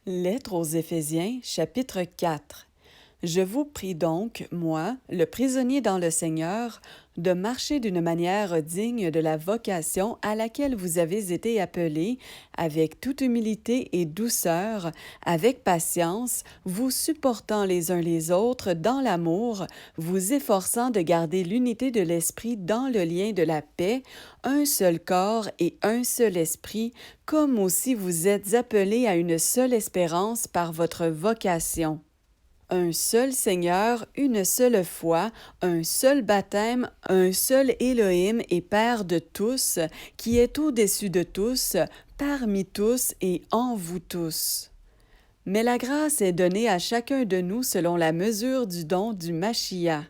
Lettre aux Éphésiens, chapitre 4. Je vous prie donc, moi, le prisonnier dans le Seigneur, de marcher d'une manière digne de la vocation à laquelle vous avez été appelés, avec toute humilité et douceur, avec patience, vous supportant les uns les autres dans l'amour, vous efforçant de garder l'unité de l'esprit dans le lien de la paix, un seul corps et un seul esprit, comme aussi vous êtes appelés à une seule espérance par votre vocation. Un seul Seigneur, une seule foi, un seul baptême, un seul Élohim et Père de tous, qui est au-dessus de tous, parmi tous et en vous tous. Mais la grâce est donnée à chacun de nous selon la mesure du don du Machia.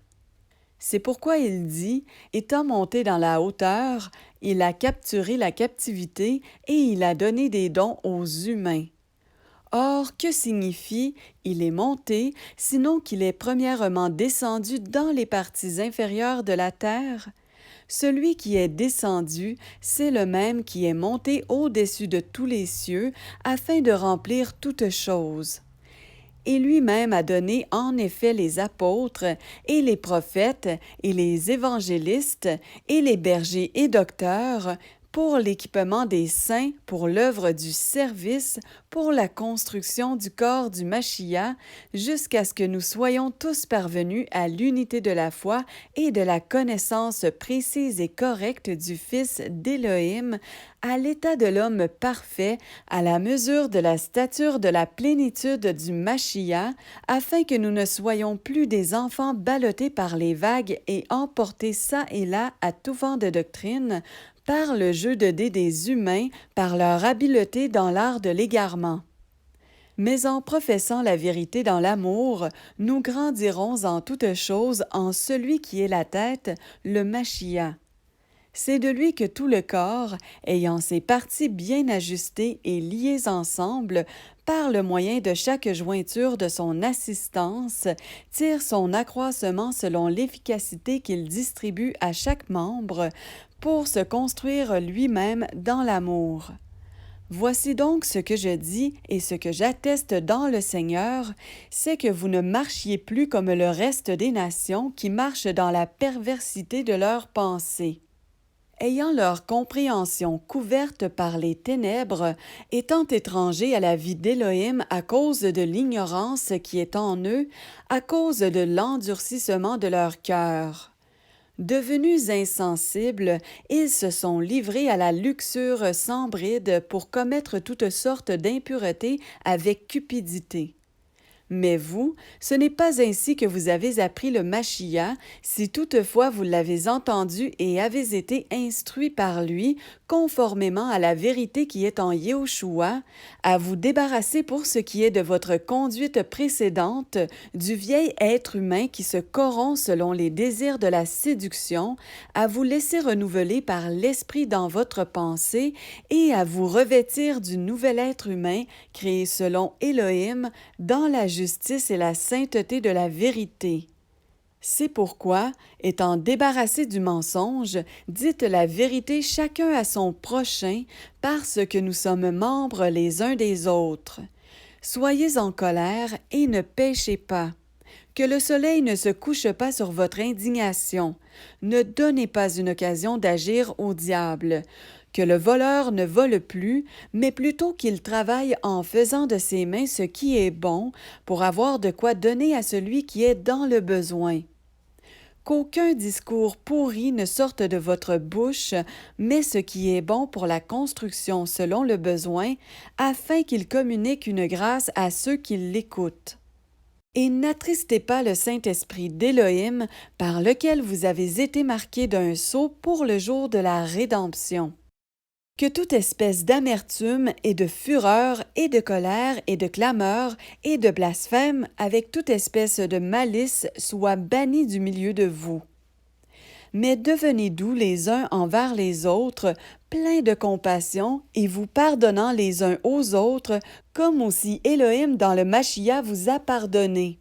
C'est pourquoi il dit, étant monté dans la hauteur, il a capturé la captivité et il a donné des dons aux humains. Or, que signifie « il est monté » sinon qu'il est premièrement descendu dans les parties inférieures de la terre? Celui qui est descendu, c'est le même qui est monté au-dessus de tous les cieux, afin de remplir toutes choses. Et lui-même a donné en effet les apôtres, et les prophètes, et les évangélistes, et les bergers et docteurs, pour l'équipement des saints, pour l'œuvre du service, pour la construction du corps du Machia, jusqu'à ce que nous soyons tous parvenus à l'unité de la foi et de la connaissance précise et correcte du Fils d'Élohim, à l'état de l'homme parfait, à la mesure de la stature de la plénitude du Machia, afin que nous ne soyons plus des enfants ballottés par les vagues et emportés çà et là à tout vent de doctrine, par le jeu de dés des humains, par leur habileté dans l'art de l'égarement. Mais en professant la vérité dans l'amour, nous grandirons en toutes choses en celui qui est la tête, le Machia. C'est de lui que tout le corps, ayant ses parties bien ajustées et liées ensemble, par le moyen de chaque jointure de son assistance, tire son accroissement selon l'efficacité qu'il distribue à chaque membre, pour se construire lui-même dans l'amour. Voici donc ce que je dis et ce que j'atteste dans le Seigneur, c'est que vous ne marchiez plus comme le reste des nations qui marchent dans la perversité de leurs pensées. Ayant leur compréhension couverte par les ténèbres, étant étrangers à la vie d'Élohim à cause de l'ignorance qui est en eux, à cause de l'endurcissement de leur cœur. Devenus insensibles, ils se sont livrés à la luxure sans bride pour commettre toutes sortes d'impuretés avec cupidité. Mais vous, ce n'est pas ainsi que vous avez appris le Machia, si toutefois vous l'avez entendu et avez été instruits par lui, conformément à la vérité qui est en Yahushua, à vous débarrasser pour ce qui est de votre conduite précédente, du vieil être humain qui se corrompt selon les désirs de la séduction, à vous laisser renouveler par l'Esprit dans votre pensée et à vous revêtir du nouvel être humain créé selon Élohim dans la justice et la sainteté de la vérité. C'est pourquoi, étant débarrassés du mensonge, dites la vérité chacun à son prochain, parce que nous sommes membres les uns des autres. Soyez en colère et ne péchez pas. Que le soleil ne se couche pas sur votre indignation. Ne donnez pas une occasion d'agir au diable. Que le voleur ne vole plus, mais plutôt qu'il travaille en faisant de ses mains ce qui est bon, pour avoir de quoi donner à celui qui est dans le besoin. Qu'aucun discours pourri ne sorte de votre bouche, mais ce qui est bon pour la construction selon le besoin, afin qu'il communique une grâce à ceux qui l'écoutent. Et n'attristez pas le Saint-Esprit d'Élohim, par lequel vous avez été marqués d'un sceau pour le jour de la rédemption. Que toute espèce d'amertume et de fureur et de colère et de clameur et de blasphème, avec toute espèce de malice, soit bannie du milieu de vous. Mais devenez doux les uns envers les autres, pleins de compassion, et vous pardonnant les uns aux autres, comme aussi Élohim dans le Machia vous a pardonné.